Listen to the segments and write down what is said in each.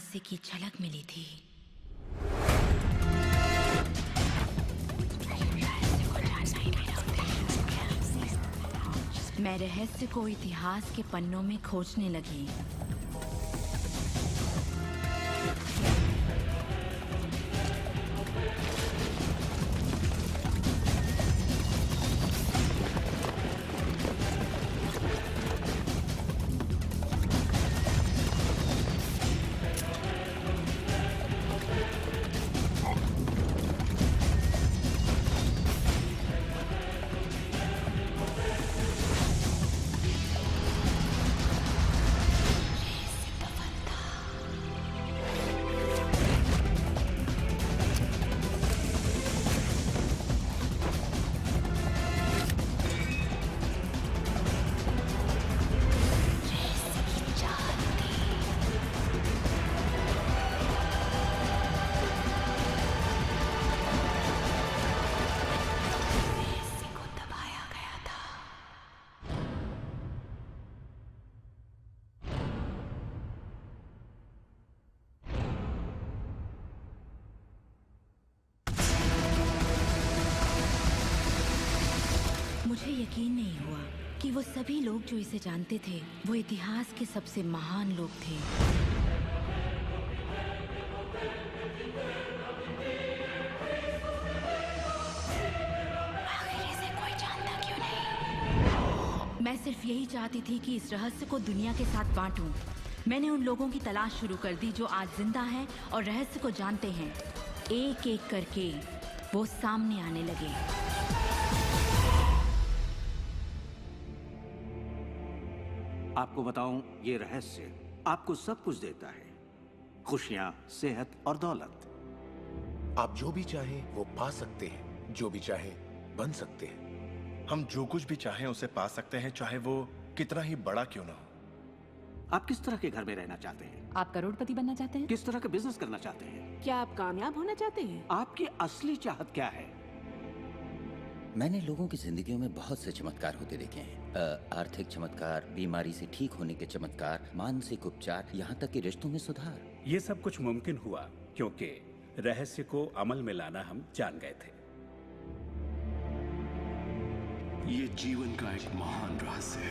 रहस्य की झलक मिली थी। मैं रहस्य को इतिहास के पन्नों में खोजने लगी। मुझे यकीन नहीं हुआ कि वो सभी लोग जो इसे जानते थे वो इतिहास के सबसे महान लोग थे। आखिर इसे कोई जानता क्यों नहीं? मैं सिर्फ यही चाहती थी कि इस रहस्य को दुनिया के साथ बांटूं। मैंने उन लोगों की तलाश शुरू कर दी जो आज जिंदा हैं और रहस्य को जानते हैं। एक एक करके वो सामने आने लगे। आपको बताऊं, ये रहस्य आपको सब कुछ देता है, खुशियां, सेहत और दौलत। आप जो भी चाहें वो पा सकते हैं, जो भी चाहें बन सकते हैं। हम जो कुछ भी चाहें उसे पा सकते हैं, चाहे वो कितना ही बड़ा क्यों ना हो। आप किस तरह के घर में रहना चाहते हैं? आप करोड़पति बनना चाहते हैं? किस तरह का बिजनेस करना चाहते हैं? क्या आप कामयाब होना चाहते हैं? आपकी असली चाहत क्या है? मैंने लोगों की जिंदगियों में बहुत से चमत्कार होते देखे हैं। आर्थिक चमत्कार, बीमारी से ठीक होने के चमत्कार, मानसिक उपचार, यहाँ तक कि रिश्तों में सुधार। ये सब कुछ मुमकिन हुआ क्योंकि रहस्य को अमल में लाना हम जान गए थे। ये जीवन का एक महान रहस्य है।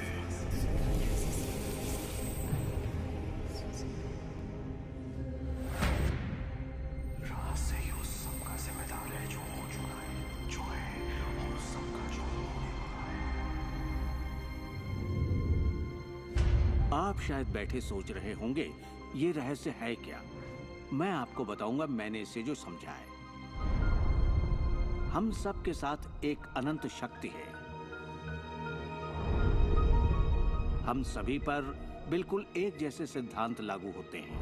रहस्य ही उस सब का जिम्मेदार है जो हो चुका है, जो है, और उस सब का जो होने वाला है। आप शायद बैठे सोच रहे होंगे, ये रहस्य है क्या? मैं आपको बताऊंगा मैंने इसे जो समझा है। हम सब के साथ एक अनंत शक्ति है। हम सभी पर बिल्कुल एक जैसे सिद्धांत लागू होते हैं।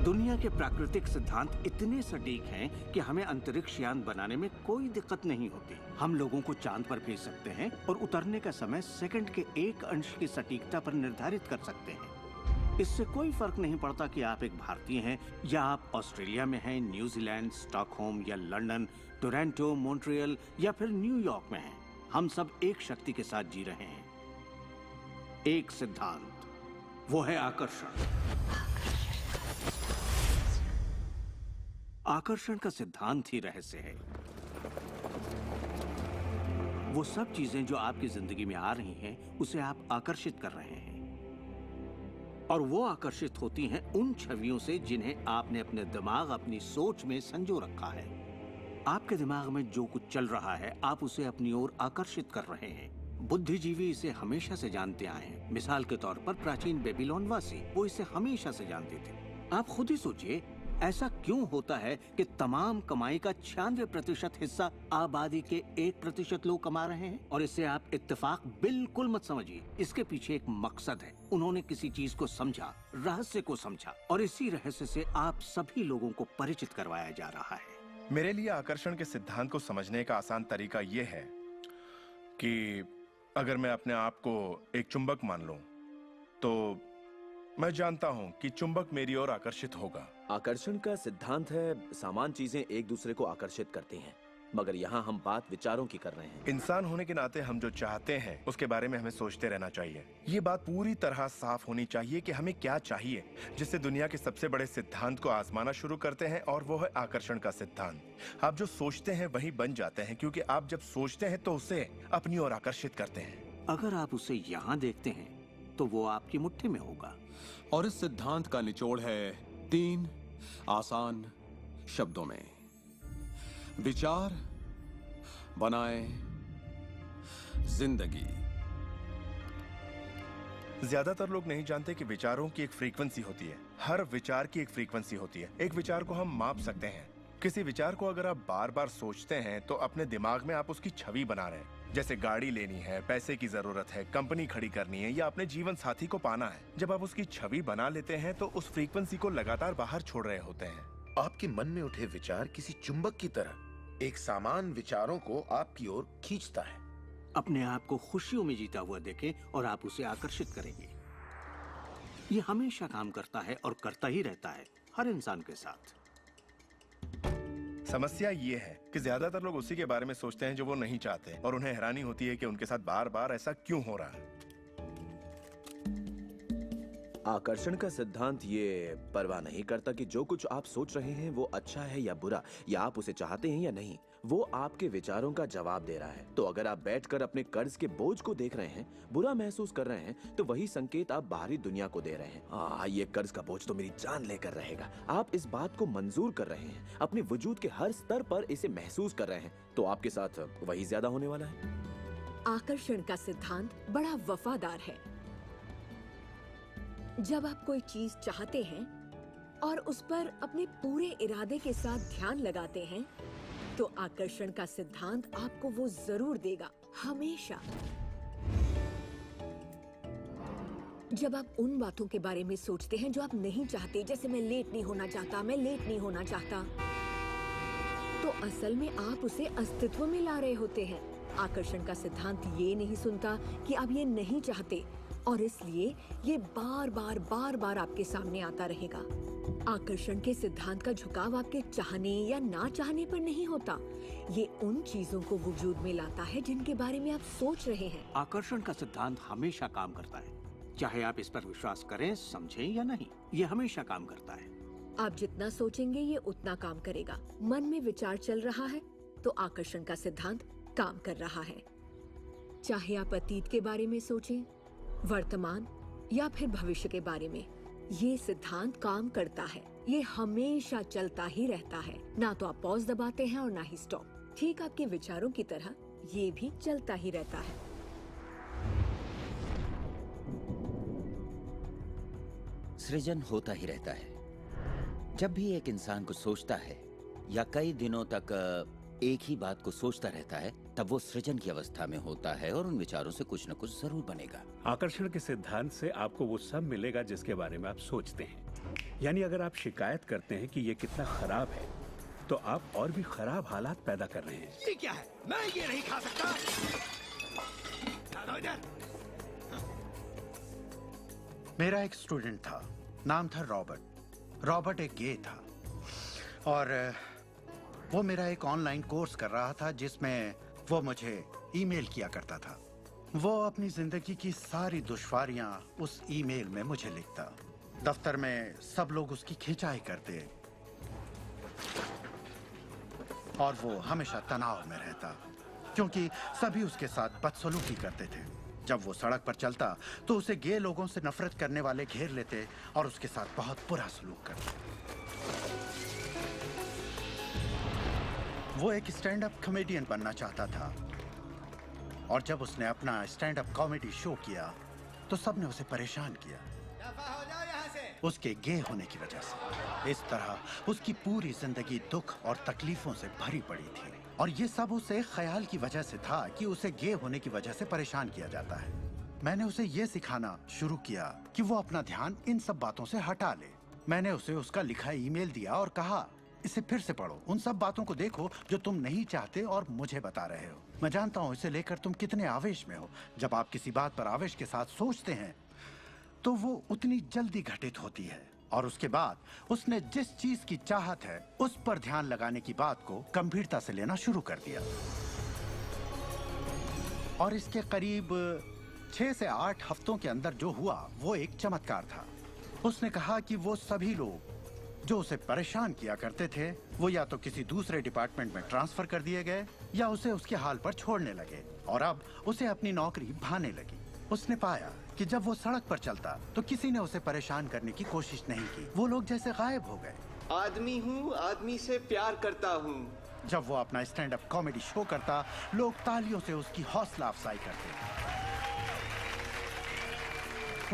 दुनिया के प्राकृतिक सिद्धांत इतने सटीक हैं कि हमें अंतरिक्ष यान बनाने में कोई दिक्कत नहीं होती। हम लोगों को चांद पर भेज सकते हैं और उतरने का समय सेकंड के 1 अंश की सटीकता पर निर्धारित कर सकते हैं। इससे कोई फर्क नहीं पड़ता कि आप एक भारतीय हैं या आप ऑस्ट्रेलिया में हैं, न्यूजीलैंड, स्टॉकहोम या लंदन, टोरंटो, मॉन्ट्रियल या फिर न्यूयॉर्क में हैं। हम सब एक शक्ति के साथ जी रहे हैं, एक सिद्धांत, वो है आकर्षण। आकर्षण का सिद्धांत ही रहस्य है। वो सब चीजें जो आपकी जिंदगी में आ रही हैं, उसे आप आकर्षित कर रहे हैं, और वो आकर्षित होती हैं उन छवियों से जिन्हें आपने अपने दिमाग, अपनी सोच में संजो रखा है। आपके दिमाग में जो कुछ चल रहा है, आप उसे अपनी ओर आकर्षित कर रहे हैं। बुद्धिजीवी इसे हमेशा से जानते आए हैं। मिसाल के तौर पर प्राचीन बेबीलोन वासी, वो इसे हमेशा से जानते थे। आप खुद ही सोचिए, ऐसा क्यों होता है कि तमाम कमाई का 96% हिस्सा आबादी के 1% लोग कमा रहे हैं? और इससे आप इत्तेफाक बिल्कुल मत समझिए, इसके पीछे एक मकसद है। उन्होंने किसी चीज को समझा, रहस्य को समझा, और इसी रहस्य से आप सभी लोगों को परिचित करवाया जा रहा है। मेरे लिए आकर्षण के सिद्धांत को समझने का आसान तरीका यह है कि अगर मैं अपने आप को एक चुंबक मान लूं, तो मैं जानता हूं कि चुंबक मेरी ओर आकर्षित होगा। आकर्षण का सिद्धांत है, समान चीजें एक दूसरे को आकर्षित करती हैं। मगर यहाँ हम बात विचारों की कर रहे हैं। इंसान होने के नाते हम जो चाहते हैं उसके बारे में हमें सोचते रहना चाहिए। ये बात पूरी तरह साफ होनी चाहिए कि हमें क्या चाहिए, जिससे दुनिया के सबसे बड़े सिद्धांत को आजमाना शुरू करते हैं, और वो है आकर्षण का सिद्धांत। आप जो सोचते हैं वही बन जाते हैं, क्योंकि आप जब सोचते हैं तो उसे अपनी ओर आकर्षित करते हैं। अगर आप उसे यहाँ देखते हैं तो वो आपकी मुट्ठी में होगा। और इस सिद्धांत का निचोड़ है 3 आसान शब्दों में: विचार बनाए जिंदगी। ज्यादातर लोग नहीं जानते कि विचारों की एक फ्रीक्वेंसी होती है। हर विचार की एक फ्रीक्वेंसी होती है। एक विचार को हम माप सकते हैं। किसी विचार को अगर आप बार बार सोचते हैं तो अपने दिमाग में आप उसकी छवि बना रहे हैं। जैसे गाड़ी लेनी है, पैसे की जरूरत है, कंपनी खड़ी करनी है या अपने जीवन साथी को पाना है। जब आप उसकी छवि बना लेते हैं तो उस फ्रीक्वेंसी को लगातार बाहर छोड़ रहे होते हैं। आपके मन में उठे विचार किसी चुंबक की तरह एक सामान विचारों को आपकी ओर खींचता है। अपने आप को खुशियों में जीता हुआ देखें और आप उसे आकर्षित करेंगे। ये हमेशा काम करता है और करता ही रहता है, हर इंसान के साथ। समस्या ये है कि ज्यादातर लोग उसी के बारे में सोचते हैं जो वो नहीं चाहते, और उन्हें हैरानी होती है कि उनके साथ बार बार ऐसा क्यों हो रहा है। आकर्षण का सिद्धांत ये परवाह नहीं करता कि जो कुछ आप सोच रहे हैं वो अच्छा है या बुरा, या आप उसे चाहते हैं या नहीं। वो आपके विचारों का जवाब दे रहा है। तो अगर आप बैठकर अपने कर्ज के बोझ को देख रहे हैं, बुरा महसूस कर रहे हैं, तो वही संकेत आप बाहरी दुनिया को दे रहे हैं। ये कर्ज का बोझ तो मेरी जान लेकर रहेगा। आप इस बात को मंजूर कर रहे हैं, अपने वजूद के हर स्तर पर इसे महसूस कर रहे हैं, तो आपके साथ वही ज्यादा होने वाला है। आकर्षण का सिद्धांत बड़ा वफादार है। जब आप कोई चीज चाहते हैं और उस पर अपने पूरे इरादे के साथ ध्यान लगाते हैं, तो आकर्षण का सिद्धांत आपको वो जरूर देगा, हमेशा। जब आप उन बातों के बारे में सोचते हैं जो आप नहीं चाहते, जैसे मैं लेट नहीं होना चाहता, मैं लेट नहीं होना चाहता, तो असल में आप उसे अस्तित्व में ला रहे होते हैं। आकर्षण का सिद्धांत ये नहीं सुनता कि आप ये नहीं चाहते, और इसलिए ये बार बार आपके सामने आता रहेगा। आकर्षण के सिद्धांत का झुकाव आपके चाहने या ना चाहने पर नहीं होता। ये उन चीजों को वजूद में लाता है जिनके बारे में आप सोच रहे हैं। आकर्षण का सिद्धांत हमेशा काम करता है, चाहे आप इस पर विश्वास करें, समझें या नहीं। ये हमेशा काम करता है। आप जितना सोचेंगे ये उतना काम करेगा। मन में विचार चल रहा है तो आकर्षण का सिद्धांत काम कर रहा है। चाहे आप अतीत के बारे में सोचें, वर्तमान या फिर भविष्य के बारे में, ये सिद्धांत काम करता है। ये हमेशा चलता ही रहता है। ना तो आप पॉज दबाते हैं और ना ही स्टॉप। ठीक आपके विचारों की तरह ये भी चलता ही रहता है। सृजन होता ही रहता है। जब भी एक इंसान को सोचता है या कई दिनों तक एक ही बात को सोचता रहता है, तब वो सृजन की अवस्था में होता है और उन विचारों से कुछ न कुछ जरूर बनेगा। आकर्षण के सिद्धांत से आपको वो सब मिलेगा जिसके बारे में आप सोचते हैं। यानी अगर आप शिकायत करते हैं कि ये कितना खराब है, तो आप और भी खराब हालात पैदा कर रहे हैं। ये क्या है? मैं ये नहीं खा सकता। मेरा एक स्टूडेंट था, नाम था रॉबर्ट। रॉबर्ट एक गे था और वो मेरा एक ऑनलाइन कोर्स कर रहा था जिसमें वो मुझे ईमेल किया करता था। वो अपनी जिंदगी की सारी दुश्वारियां उस ईमेल में मुझे लिखता। दफ्तर में सब लोग उसकी खिंचाई करते और वो हमेशा तनाव में रहता क्योंकि सभी उसके साथ बदसलूकी करते थे। जब वो सड़क पर चलता तो उसे गे लोगों से नफरत करने वाले घेर लेते और उसके साथ बहुत बुरा सलूक करते। वो एक स्टैंड अप कॉमेडियन बनना चाहता था और जब उसने अपना स्टैंड अप कॉमेडी शो किया तो सबने उसे परेशान किया उसके गे होने की वजह से। इस तरह उसकी पूरी जिंदगी दुख और तकलीफों से भरी पड़ी थी और ये सब उसे ख्याल की वजह से था कि उसे गे होने की वजह से परेशान किया जाता है। मैंने उसे ये सिखाना शुरू किया कि वो अपना ध्यान इन सब बातों से हटा ले। मैंने उसे उसका लिखा ईमेल दिया और कहा, इसे फिर से पढ़ो, उन सब बातों को देखो जो तुम नहीं चाहते और मुझे बता रहे हो। मैं जानता हूँ इसे लेकर तुम कितने आवेश में हो। जब आप किसी बात पर आवेश के साथ सोचते हैं तो वो उतनी जल्दी घटित होती है और उसके बाद उसने जिस चीज की चाहत है उस पर ध्यान लगाने की बात को गंभीरता से लेना शुरू कर दिया। और इसके करीब 6 से 8 हफ्तों के अंदर जो हुआ वो एक चमत्कार था। उसने कहा कि वो सभी लोग जो उसे परेशान किया करते थे वो या तो किसी दूसरे डिपार्टमेंट में ट्रांसफर कर दिए गए या उसे उसके हाल पर छोड़ने लगे, और अब उसे अपनी नौकरी भाने लगी। उसने पाया कि जब वो सड़क पर चलता तो किसी ने उसे परेशान करने की कोशिश नहीं की। वो लोग जैसे गायब हो गए। आदमी हूँ, आदमी से प्यार करता हूँ। जब वो अपना स्टैंड अप कॉमेडी शो करता, लोग तालियों से उसकी हौसला अफजाई करते।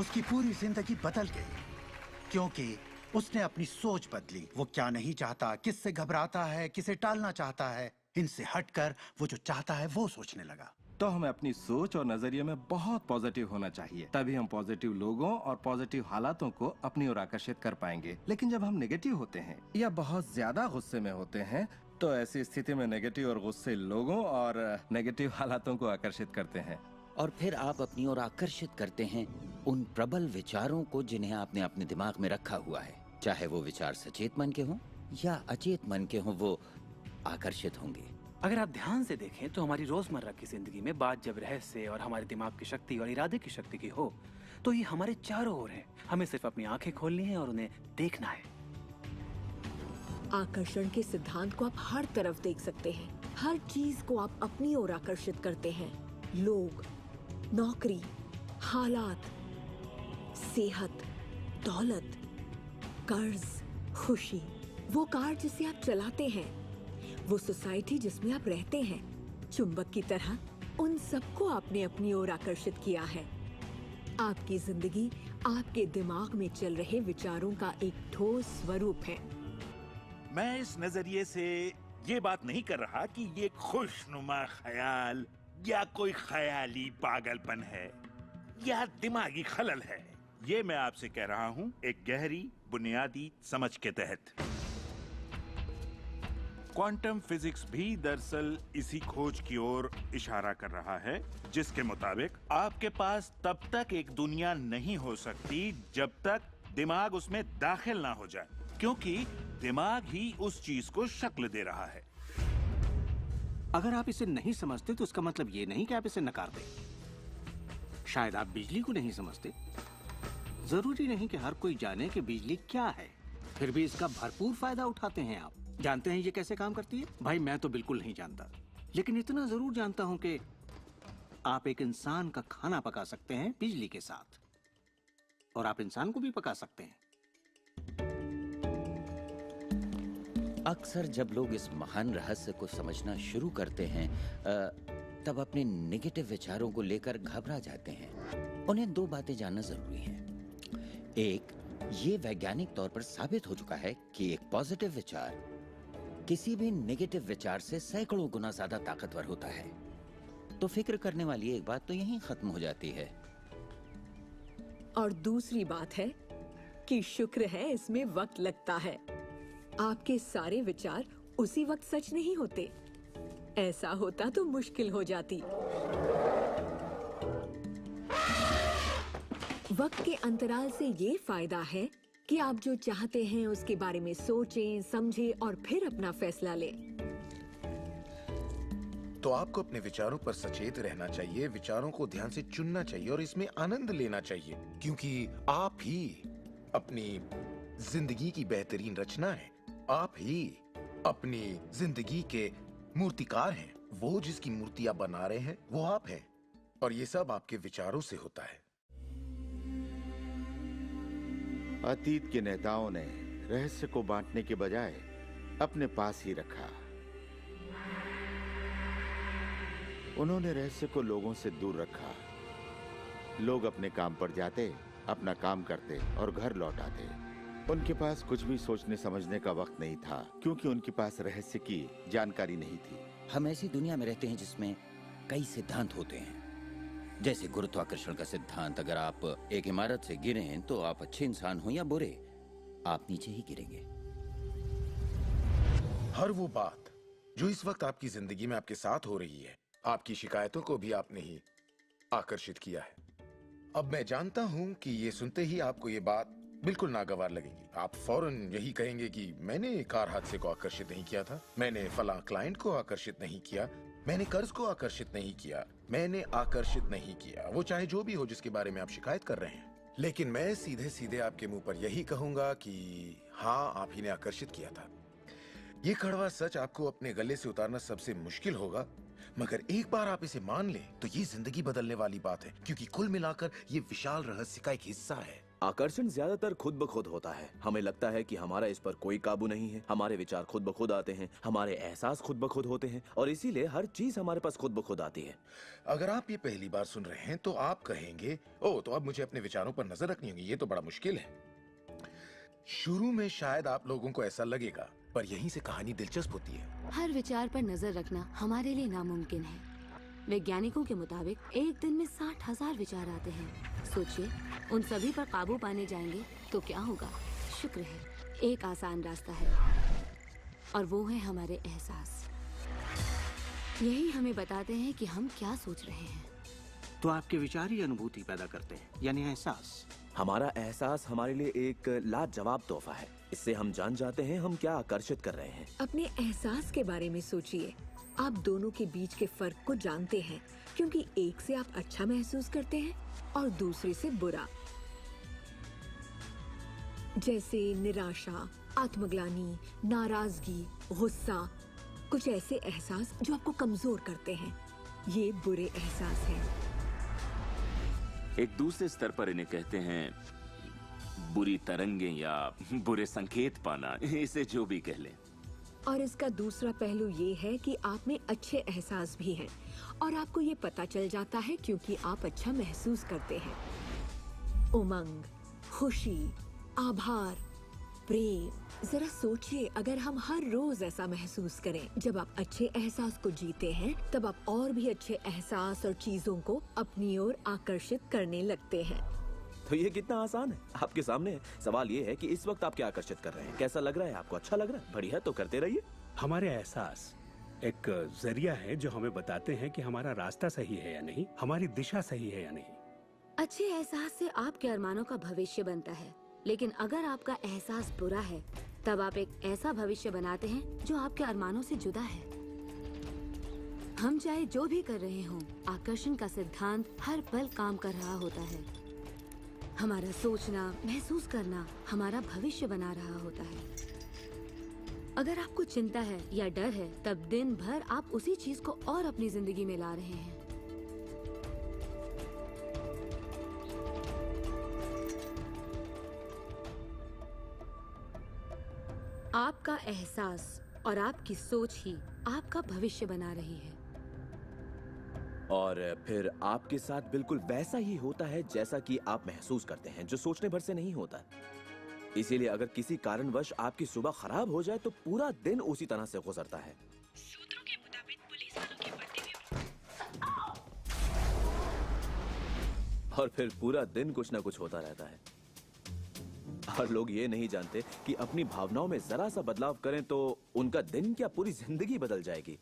उसकी पूरी जिंदगी बदल गई क्योंकि उसने अपनी सोच बदली। वो क्या नहीं चाहता, किससे घबराता है, किसे टालना चाहता है, इनसे हटकर वो जो चाहता है वो सोचने लगा। तो हमें अपनी सोच और नजरिए में बहुत पॉजिटिव होना चाहिए, तभी हम पॉजिटिव लोगों और पॉजिटिव हालातों को अपनी ओर आकर्षित कर पाएंगे। लेकिन जब हम नेगेटिव होते हैं या बहुत ज्यादा गुस्से में होते हैं तो ऐसी स्थिति में नेगेटिव और गुस्से लोगों और नेगेटिव हालातों को आकर्षित करते हैं। और फिर आप अपनी ओर आकर्षित करते हैं उन प्रबल विचारों को जिन्हें आपने अपने दिमाग में रखा हुआ है। चाहे वो विचार सचेत मन के हों या अचेत मन के हों, वो आकर्षित होंगे। अगर आप ध्यान से देखें तो हमारी रोजमर्रा की जिंदगी में बात जब रहस्य और हमारे दिमाग की शक्ति और इरादे की शक्ति की हो तो ये हमारे चारों ओर है। हमें सिर्फ अपनी आंखें खोलनी है और उन्हें देखना है। आकर्षण के सिद्धांत को आप हर तरफ देख सकते हैं। हर चीज को आप अपनी ओर आकर्षित करते हैं। लोग, नौकरी, हालात, सेहत, दौलत, कर्ज, खुशी, वो कार जिसे आप चलाते हैं, वो सोसाइटी जिसमें आप रहते हैं, चुंबक की तरह उन सबको आपने अपनी ओर आकर्षित किया है। आपकी जिंदगी आपके दिमाग में चल रहे विचारों का एक ठोस स्वरूप है। मैं इस नजरिए से ये बात नहीं कर रहा कि ये खुशनुमा ख्याल या कोई ख्याली पागलपन है या दिमागी खलल है। ये मैं आपसे कह रहा हूँ एक गहरी बुनियादी समझ के तहत। क्वांटम फिजिक्स भी दरअसल इसी खोज की ओर इशारा कर रहा है जिसके मुताबिक आपके पास तब तक एक दुनिया नहीं हो सकती जब तक दिमाग उसमें दाखिल ना हो जाए, क्योंकि दिमाग ही उस चीज को शक्ल दे रहा है। अगर आप इसे नहीं समझते तो इसका मतलब ये नहीं कि आप इसे नकार दें। शायद आप बिजली को नहीं समझते। जरूरी नहीं कि हर कोई जाने कि बिजली क्या है, फिर भी इसका भरपूर फायदा उठाते हैं आप। जानते हैं ये कैसे काम करती है? भाई मैं तो बिल्कुल नहीं जानता, लेकिन इतना जरूर जानता हूं कि आप एक इंसान का खाना पका सकते हैं बिजली के साथ, और आप इंसान को भी पका सकते हैं। अक्सर जब लोग इस महान रहस्य को समझना शुरू करते हैं तब अपने नेगेटिव विचारों को लेकर घबरा जाते हैं। उन्हें दो बातें जानना जरूरी है। एक, ये वैज्ञानिक तौर पर साबित हो चुका है कि एक पॉजिटिव विचार किसी भी नेगेटिव विचार से सैकड़ों गुना ज्यादा ताकतवर होता है। तो फिक्र करने वाली एक बात तो यहीं खत्म हो जाती है। और दूसरी बात है कि शुक्र है इसमें वक्त लगता है। आपके सारे विचार उसी वक्त सच नहीं होते। ऐसा होता तो मुश्किल हो जाती। वक्त के अंतराल से ये फायदा है कि आप जो चाहते हैं उसके बारे में सोचें, समझें और फिर अपना फैसला लें। तो आपको अपने विचारों पर सचेत रहना चाहिए, विचारों को ध्यान से चुनना चाहिए और इसमें आनंद लेना चाहिए, क्योंकि आप ही अपनी जिंदगी की बेहतरीन रचना है। आप ही अपनी जिंदगी के मूर्तिकार हैं। वो जिसकी मूर्तियां बना रहे हैं वो आप हैं, और ये सब आपके विचारों से होता है। अतीत के नेताओं ने रहस्य को बांटने के बजाय अपने पास ही रखा। उन्होंने रहस्य को लोगों से दूर रखा। लोग अपने काम पर जाते, अपना काम करते और घर लौट आते। उनके पास कुछ भी सोचने समझने का वक्त नहीं था, क्योंकि उनके पास रहस्य की जानकारी नहीं थी। हम ऐसी दुनिया में रहते हैं जिसमें कई सिद्धांत होते हैं, जैसे गुरुत्वाकर्षण का सिद्धांत। अगर आप एक इमारत से गिरें तो आप अच्छे इंसान हो या बुरे, आप नीचे ही गिरेंगे। हर वो बात जो इस वक्त आपकी जिंदगी में आपके साथ हो रही है, आपकी शिकायतों को भी आपने ही आकर्षित किया है। अब मैं जानता हूं कि ये सुनते ही आपको ये बात बिल्कुल नागवार लगेंगी। आप फौरन यही कहेंगे कि मैंने कार हादसे को आकर्षित नहीं किया था, मैंने फलां क्लाइंट को आकर्षित नहीं किया, मैंने कर्ज को आकर्षित नहीं किया, मैंने आकर्षित नहीं किया, वो चाहे जो भी हो जिसके बारे में आप शिकायत कर रहे हैं। लेकिन मैं सीधे सीधे आपके मुंह पर यही कहूंगा कि हाँ, आप ही ने आकर्षित किया था। ये कड़वा सच आपको अपने गले से उतारना सबसे मुश्किल होगा, मगर एक बार आप इसे मान लें तो ये जिंदगी बदलने वाली बात है, क्योंकि कुल मिलाकर ये विशाल रहस्य का एक हिस्सा है। आकर्षण ज्यादातर खुद ब खुद होता है। हमें लगता है कि हमारा इस पर कोई काबू नहीं है, हमारे विचार खुद ब खुद आते हैं, हमारे एहसास खुद ब खुद होते हैं और इसीलिए हर चीज हमारे पास खुद ब खुद आती है। अगर आप ये पहली बार सुन रहे हैं तो आप कहेंगे, ओह तो अब मुझे अपने विचारों पर नजर रखनी होगी, ये तो बड़ा मुश्किल है। शुरू में शायद आप लोगों को ऐसा लगेगा, पर यहीं से कहानी दिलचस्प होती है। हर विचार पर नजर रखना हमारे लिए नामुमकिन है। वैज्ञानिकों के मुताबिक एक दिन में 60,000 विचार आते हैं। सोचिए, उन सभी पर काबू पाने जाएंगे तो क्या होगा? शुक्र है एक आसान रास्ता है और वो है हमारे एहसास। यही हमें बताते हैं कि हम क्या सोच रहे हैं। तो आपके विचार ही अनुभूति पैदा करते हैं, यानी एहसास। हमारा एहसास हमारे लिए एक लाजवाब तोहफा है। इससे हम जान जाते हैं हम क्या आकर्षित कर रहे हैं। अपने एहसास के बारे में सोचिए। आप दोनों के बीच के फर्क को जानते हैं, क्योंकि एक से आप अच्छा महसूस करते हैं और दूसरे से बुरा। जैसे निराशा, आत्मग्लानि, नाराजगी, गुस्सा, कुछ ऐसे एहसास जो आपको कमजोर करते हैं। ये बुरे एहसास हैं। एक दूसरे स्तर पर इन्हें कहते हैं बुरी तरंगें या बुरे संकेत पाना, इसे जो भी कह लें। और इसका दूसरा पहलू ये है कि आप में अच्छे एहसास भी हैं और आपको ये पता चल जाता है क्योंकि आप अच्छा महसूस करते हैं। उमंग, खुशी, आभार, प्रेम। जरा सोचिए, अगर हम हर रोज ऐसा महसूस करें। जब आप अच्छे एहसास को जीते हैं तब आप और भी अच्छे एहसास और चीजों को अपनी ओर आकर्षित करने लगते हैं। तो ये कितना आसान है, आपके सामने है। सवाल ये है कि इस वक्त आप क्या आकर्षित कर रहे हैं। कैसा लग रहा है आपको? अच्छा लग रहा है? बढ़िया, तो करते रहिए। हमारे एहसास एक जरिया है जो हमें बताते हैं कि हमारा रास्ता सही है या नहीं, हमारी दिशा सही है या नहीं। अच्छे एहसास से आपके अरमानों का भविष्य बनता है, लेकिन अगर आपका एहसास बुरा है तब आप एक ऐसा भविष्य बनाते हैं जो आपके अरमानों से जुदा है। हम चाहे जो भी कर रहे हों, आकर्षण का सिद्धांत हर पल काम कर रहा होता है। हमारा सोचना, महसूस करना हमारा भविष्य बना रहा होता है। अगर आपको चिंता है या डर है, तब दिन भर आप उसी चीज को और अपनी जिंदगी में ला रहे हैं। आपका एहसास और आपकी सोच ही आपका भविष्य बना रही है। और फिर आपके साथ बिल्कुल वैसा ही होता है जैसा कि आप महसूस करते हैं, जो सोचने भर से नहीं होता। इसीलिए अगर किसी कारणवश आपकी सुबह खराब हो जाए तो पूरा दिन उसी तरह से गुजरता है। सूत्रों के मुताबिक पुलिस वालों के बढ़ते और फिर पूरा दिन कुछ ना कुछ होता रहता है। और लोग ये नहीं जानते कि अपनी भावनाओं में जरा सा बदलाव करें तो उनका दिन क्या पूरी जिंदगी बदल जाएगी।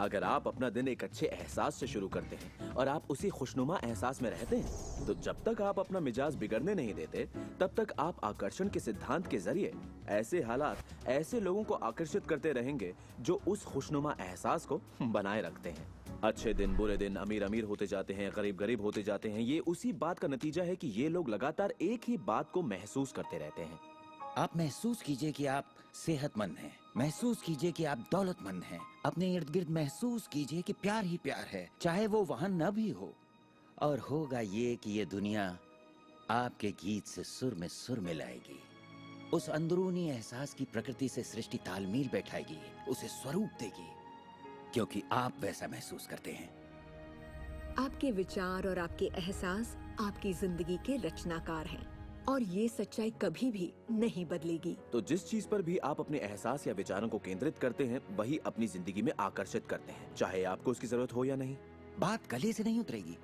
अगर आप अपना दिन एक अच्छे एहसास से शुरू करते हैं और आप उसी खुशनुमा एहसास में रहते हैं, तो जब तक आप अपना मिजाज बिगड़ने नहीं देते, तब तक आप आकर्षण के सिद्धांत के जरिए ऐसे हालात, ऐसे लोगों को आकर्षित करते रहेंगे जो उस खुशनुमा एहसास को बनाए रखते हैं। अच्छे दिन, बुरे दिन, अमीर अमीर होते जाते हैं, गरीब गरीब होते जाते हैं। ये उसी बात का नतीजा है कि ये लोग लगातार एक ही बात को महसूस करते रहते हैं। आप महसूस कीजिए कि आप सेहतमंद हैं, महसूस कीजिए कि आप दौलतमंद हैं, अपने इर्द गिर्द महसूस कीजिए कि प्यार ही प्यार है, चाहे वो वहां न भी हो। और होगा ये कि ये दुनिया आपके गीत से सुर में सुर मिलाएगी। उस अंदरूनी एहसास की प्रकृति से सृष्टि तालमेल बैठाएगी, उसे स्वरूप देगी, क्योंकि आप वैसा महसूस करते हैं। आपके विचार और आपके एहसास आपकी जिंदगी के रचनाकार हैं और ये सच्चाई कभी भी नहीं बदलेगी। तो जिस चीज पर भी आप अपने एहसास या विचारों को केंद्रित करते हैं, वही अपनी जिंदगी में आकर्षित करते हैं, चाहे आपको उसकी जरूरत हो या नहीं। बात गले से नहीं उतरेगी,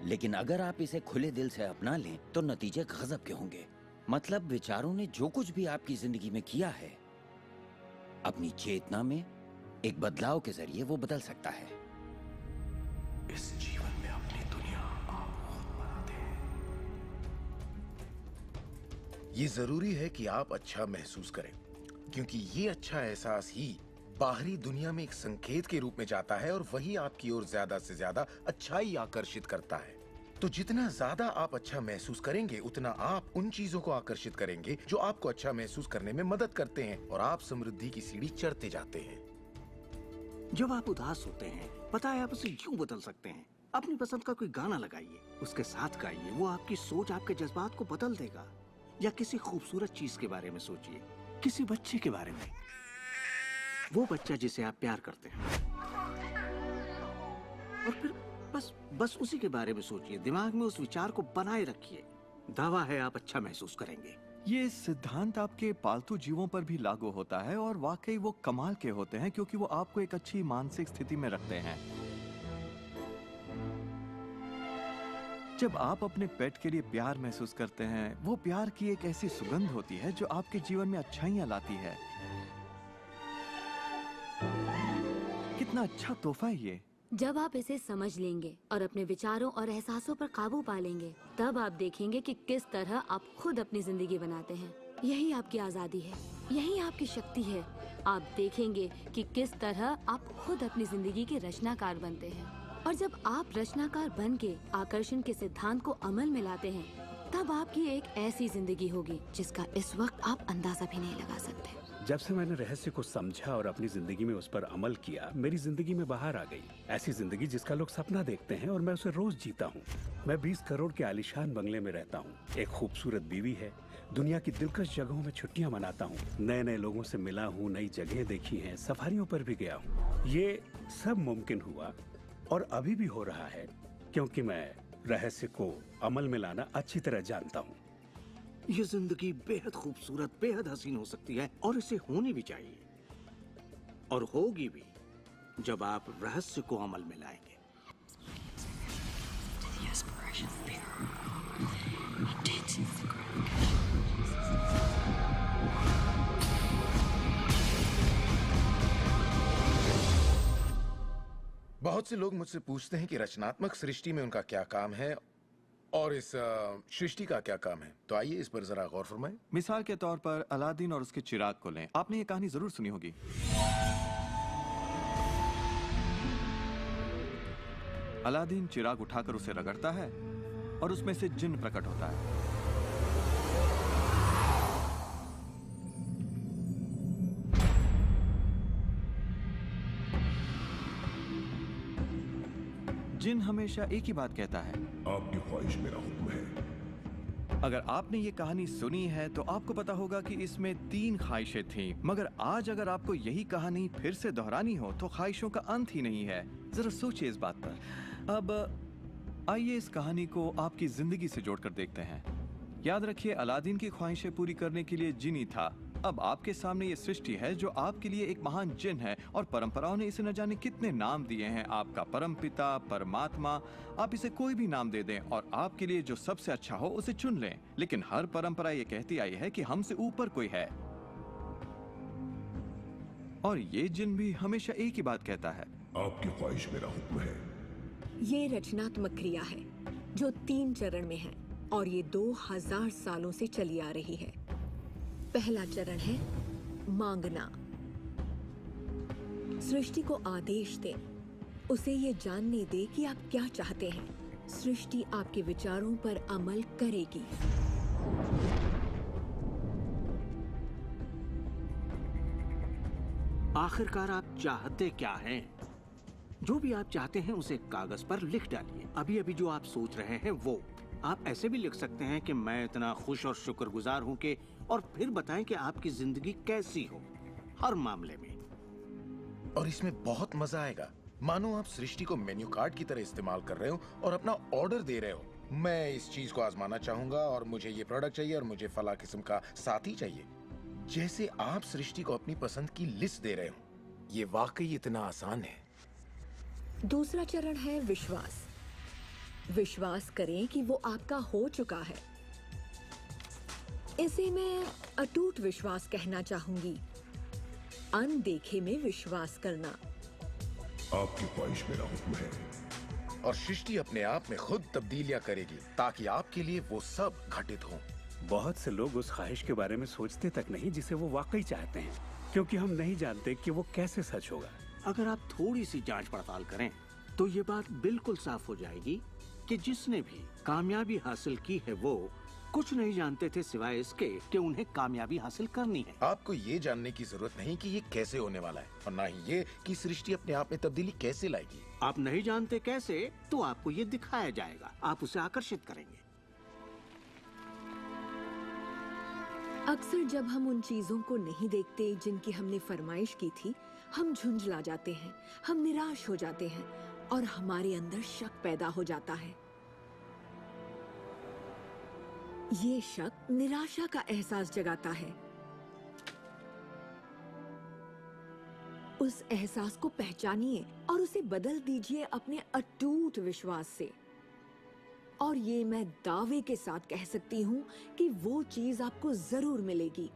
लेकिन अगर आप इसे खुले दिल से अपना लें तो नतीजे गजब के होंगे। मतलब विचारों ने जो कुछ भी आपकी जिंदगी में किया है, अपनी चेतना में एक बदलाव के जरिए वो बदल सकता है। इस जीवन में अपनी दुनिया आप खुद बनाते हैं। ये जरूरी है कि आप अच्छा महसूस करें, क्योंकि ये अच्छा एहसास ही बाहरी दुनिया में एक संकेत के रूप में जाता है और वही आपकी ओर ज्यादा से ज्यादा अच्छाई आकर्षित करता है। तो जितना ज्यादा आप अच्छा महसूस करेंगे, उतना आप उन चीजों को आकर्षित करेंगे जो आपको अच्छा महसूस करने में मदद करते हैं, और आप समृद्धि की सीढ़ी चढ़ते जाते हैं। जब आप उदास होते हैं, पता है आप उसे यूं बदल सकते हैं। अपनी पसंद का कोई गाना लगाइए, उसके साथ गाइए, वो आपकी सोच, आपके जज्बात को बदल देगा। या किसी खूबसूरत चीज के बारे में सोचिए, किसी बच्चे के बारे में, वो बच्चा जिसे आप प्यार करते हैं, और फिर बस उसी के बारे में सोचिए। दिमाग में उस विचार को बनाए रखिए। दावा है आप अच्छा महसूस करेंगे। ये सिद्धांत आपके पालतू जीवों पर भी लागू होता है, और वाकई वो कमाल के होते हैं क्योंकि वो आपको एक अच्छी मानसिक स्थिति में रखते हैं। जब आप अपने पेट के लिए प्यार महसूस करते हैं, वो प्यार की एक ऐसी सुगंध होती है जो आपके जीवन में अच्छाइयाँ लाती है। कितना अच्छा तोहफा है ये। जब आप इसे समझ लेंगे और अपने विचारों और एहसासों पर काबू पा लेंगे, तब आप देखेंगे कि किस तरह आप खुद अपनी जिंदगी बनाते हैं। यही आपकी आजादी है, यही आपकी शक्ति है। आप देखेंगे कि किस तरह आप खुद अपनी जिंदगी के रचनाकार बनते हैं। और जब आप रचनाकार बन के आकर्षण के सिद्धांत को अमल में लाते हैं, तब आपकी एक ऐसी जिंदगी होगी जिसका इस वक्त आप अंदाजा भी नहीं लगा सकते। जब से मैंने रहस्य को समझा और अपनी जिंदगी में उस पर अमल किया, मेरी जिंदगी में बाहर आ गई ऐसी जिंदगी जिसका लोग सपना देखते हैं, और मैं उसे रोज जीता हूँ। मैं 20 करोड़ के आलीशान बंगले में रहता हूँ, एक खूबसूरत बीवी है, दुनिया की दिलकश जगहों में छुट्टियाँ मनाता हूँ, नए नए लोगों से मिला हूँ, नई जगह देखी हैं, सफारियों पर भी गया हूँ। ये सब मुमकिन हुआ और अभी भी हो रहा है क्योंकि मैं रहस्य को अमल में लाना अच्छी तरह जानता हूँ। ये जिंदगी बेहद खूबसूरत, बेहद हसीन हो सकती है, और इसे होनी भी चाहिए, और होगी भी जब आप रहस्य को अमल में लाएंगे। बहुत से लोग मुझसे पूछते हैं कि रचनात्मक सृष्टि में उनका क्या काम है और इस सृष्टि का क्या काम है। तो आइए इस पर जरा गौर फरमाएं। मिसाल के तौर पर अलादीन और उसके चिराग को लें। आपने ये कहानी जरूर सुनी होगी। अलादीन चिराग उठाकर उसे रगड़ता है और उसमें से जिन्न प्रकट होता है। जिन हमेशा एक ही बात कहता है, आपकी ख्वाहिश मेरा हुक्म है। अगर आपने ये कहानी सुनी है तो आपको पता होगा कि इसमें 3 ख्वाहिशें थीं, मगर आज अगर आपको यही कहानी फिर से दोहरानी हो तो ख्वाहिशों का अंत ही नहीं है। जरा सोचिए इस बात पर। अब आइए इस कहानी को आपकी जिंदगी से जोड़कर देखते हैं। याद रखिए, अलादीन की ख्वाहिशें पूरी करने के लिए जिनी था। अब आपके सामने ये सृष्टि है जो आपके लिए एक महान जिन है, और परंपराओं ने इसे न जाने कितने नाम दिए हैं। आपका परमपिता, परमात्मा, आप इसे कोई भी नाम दे दें और आपके लिए जो सबसे अच्छा हो उसे चुन लें। लेकिन हर परंपरा ये कहती आई है कि हमसे ऊपर कोई है, और ये जिन भी हमेशा एक ही बात कहता है, आपकी ख्वाहिश मेरा हुक्म है। ये रचनात्मक क्रिया है जो 3 चरण में है, और ये 2000 सालों से चली आ रही है। पहला चरण है मांगना। सृष्टि को आदेश दें, उसे ये जानने दे कि आप क्या चाहते हैं। सृष्टि आपके विचारों पर अमल करेगी। आखिरकार आप चाहते क्या हैं? जो भी आप चाहते हैं उसे कागज पर लिख डालिए। अभी अभी जो आप सोच रहे हैं वो आप ऐसे भी लिख सकते हैं कि मैं इतना खुश और शुक्रगुजार हूं कि, और फिर बताएं कि आपकी जिंदगी कैसी हो हर मामले में। और इसमें बहुत मजा आएगा। मानो आप सृष्टि को मेन्यू कार्ड की तरह इस्तेमाल कर रहे हो और अपना ऑर्डर दे रहे हो। मैं इस चीज को आजमाना चाहूंगा और मुझे ये प्रोडक्ट चाहिए और मुझे फला किस्म का साथी चाहिए। जैसे आप सृष्टि को अपनी पसंद की लिस्ट दे रहे हो। ये वाकई इतना आसान है। दूसरा चरण है विश्वास। विश्वास करें कि वो आपका हो चुका है। इसे मैं अटूट विश्वास कहना चाहूंगी। अनदेखे में विश्वास करना। आपकी ख्वाहिश मेरा हुक्म है। और सृष्टि अपने आप में खुद तब्दीलियां करेगी ताकि आपके लिए वो सब घटित हो। बहुत से लोग उस ख्वाहिश के बारे में सोचते तक नहीं जिसे वो वाकई चाहते हैं, क्योंकि हम नहीं जानते कि वो कैसे सच होगा। अगर आप थोड़ी सी जांच पड़ताल करें तो ये बात बिल्कुल साफ हो जाएगी कि जिसने भी कामयाबी हासिल की है वो कुछ नहीं जानते थे सिवाय इसके कि उन्हें कामयाबी हासिल करनी है। आपको ये जानने की जरूरत नहीं कि ये कैसे होने वाला है और ना ही ये कि सृष्टि अपने आप में तब्दीली कैसे लाएगी। आप नहीं जानते कैसे, तो आपको ये दिखाया जाएगा, आप उसे आकर्षित करेंगे। अक्सर जब हम उन चीजों को नहीं देखते जिनकी हमने फरमाइश की थी, हम झुंझला जाते हैं, हम निराश हो जाते हैं और हमारे अंदर शक पैदा हो जाता है। ये शक निराशा का एहसास जगाता है। उस एहसास को पहचानिए और उसे बदल दीजिए अपने अटूट विश्वास से। और ये मैं दावे के साथ कह सकती हूँ कि वो चीज आपको जरूर मिलेगी।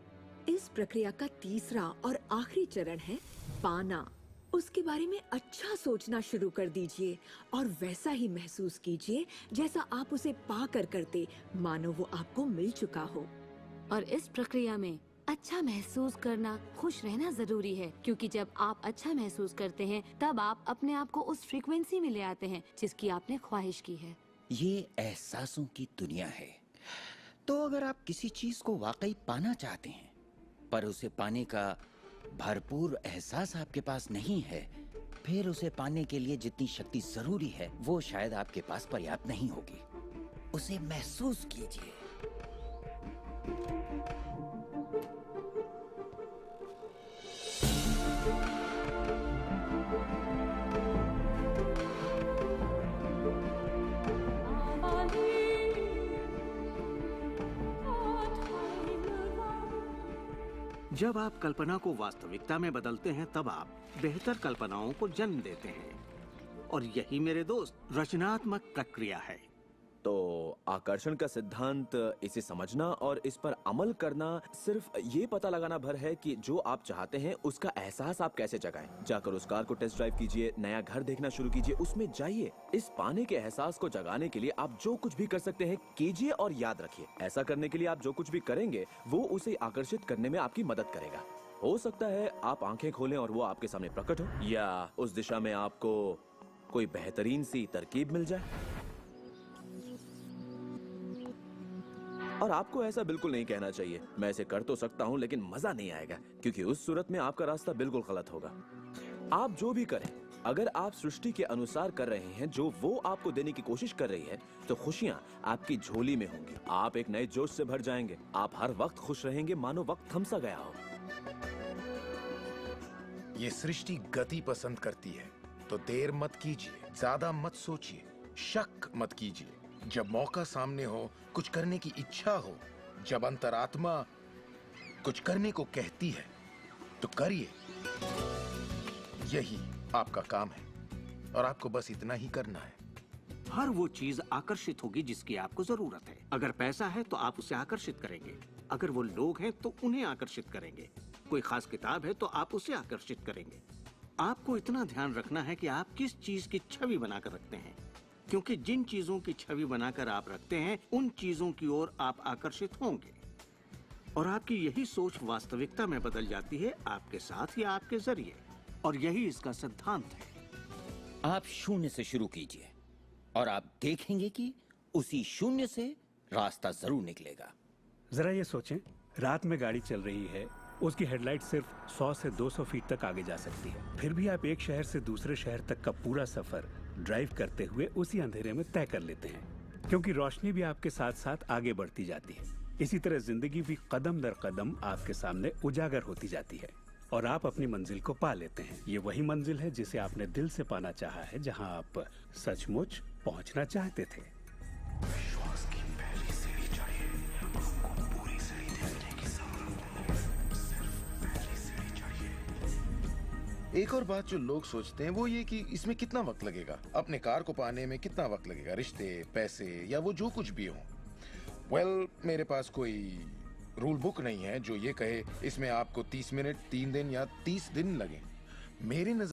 इस प्रक्रिया का तीसरा और आखिरी चरण है पाना। उसके बारे में अच्छा सोचना शुरू कर दीजिए और वैसा ही महसूस कीजिए जैसा आप उसे पाकर करते, मानो वो आपको मिल चुका हो। और इस प्रक्रिया में अच्छा महसूस करना, खुश रहना जरूरी है, क्योंकि जब आप अच्छा महसूस करते हैं तब आप अपने आप को उस फ्रीक्वेंसी में ले आते हैं जिसकी आपने ख्वाहिश की है। ये एहसासों की दुनिया है। तो अगर आप किसी चीज को वाकई पाना चाहते हैं पर उसे पाने का भरपूर एहसास आपके पास नहीं है, फिर उसे पाने के लिए जितनी शक्ति जरूरी है वो शायद आपके पास पर्याप्त नहीं होगी। उसे महसूस कीजिए। जब आप कल्पना को वास्तविकता में बदलते हैं तब आप बेहतर कल्पनाओं को जन्म देते हैं, और यही मेरे दोस्त रचनात्मक प्रक्रिया है। तो आकर्षण का सिद्धांत, इसे समझना और इस पर अमल करना सिर्फ ये पता लगाना भर है कि जो आप चाहते हैं उसका एहसास आप कैसे जगाएं। जाकर उस कार को टेस्ट ड्राइव कीजिए, नया घर देखना शुरू कीजिए, उसमें जाइए। इस पाने के एहसास को जगाने के लिए आप जो कुछ भी कर सकते हैं कीजिए, और याद रखिए ऐसा करने के लिए आप जो कुछ भी करेंगे वो उसे आकर्षित करने में आपकी मदद करेगा। हो सकता है आप आंखें खोलें और वो आपके सामने प्रकट हो, या उस दिशा में आपको कोई बेहतरीन सी तरकीब मिल जाए। और आपको ऐसा बिल्कुल नहीं कहना चाहिए, मैं इसे कर तो सकता हूं लेकिन मजा नहीं आएगा, क्योंकि उस सूरत में आपका रास्ता बिल्कुल गलत होगा। आप जो भी करें, अगर आप सृष्टि के अनुसार कर रहे हैं जो वो आपको देने की कोशिश कर रही है, तो खुशियां आपकी झोली में होंगी। आप एक नए जोश से भर जाएंगे। आप हर वक्त खुश रहेंगे मानो वक्त थम सा गया हो। ये सृष्टि गति पसंद करती है, तो देर मत कीजिए, ज्यादा मत सोचिए, शक मत कीजिए। जब मौका सामने हो, कुछ करने की इच्छा हो, जब अंतरात्मा कुछ करने को कहती है, तो करिए। यही आपका काम है और आपको बस इतना ही करना है। हर वो चीज आकर्षित होगी जिसकी आपको जरूरत है। अगर पैसा है तो आप उसे आकर्षित करेंगे, अगर वो लोग हैं तो उन्हें आकर्षित करेंगे, कोई खास किताब है तो आप उसे आकर्षित करेंगे। आपको इतना ध्यान रखना है कि आप किस चीज की छवि बनाकर रखते हैं, क्योंकि जिन चीजों की छवि बनाकर आप रखते हैं उन चीजों की ओर आप आकर्षित होंगे, और आपकी यही सोच वास्तविकता में बदल जाती है, आपके साथ या आपके जरिए। और यही इसका सिद्धांत है। आप शून्य से शुरू कीजिए और आप देखेंगे कि उसी शून्य से रास्ता जरूर निकलेगा। जरा ये सोचें, रात में गाड़ी चल रही है, उसकी हेडलाइट सिर्फ 100 से 200 फीट तक आगे जा सकती है, फिर भी आप एक शहर से दूसरे शहर तक का पूरा सफर ड्राइव करते हुए उसी अंधेरे में तय कर लेते हैं, क्योंकि रोशनी भी आपके साथ साथ आगे बढ़ती जाती है। इसी तरह जिंदगी भी कदम दर कदम आपके सामने उजागर होती जाती है और आप अपनी मंजिल को पा लेते हैं। ये वही मंजिल है जिसे आपने दिल से पाना चाहा है, जहां आप सचमुच पहुंचना चाहते थे। विश्वास की पहली सीढ़ी चाहिए, आपको पूरी सीढ़ी देखने की जरूरत नहीं, सिर्फ पहली सीढ़ी चाहिए। एक और बात जो लोग सोचते हैं वो ये कि इसमें कितना वक्त लगेगा, अपने कार को पाने में कितना वक्त लगेगा, रिश्ते, पैसे या वो जो कुछ भी हो। वेल, मेरे पास कोई रूल बुक नहीं है जो ये कहे इसमें आपको 30 मिनट, 3 दिन या 30 दिन लगे। मेरे नजर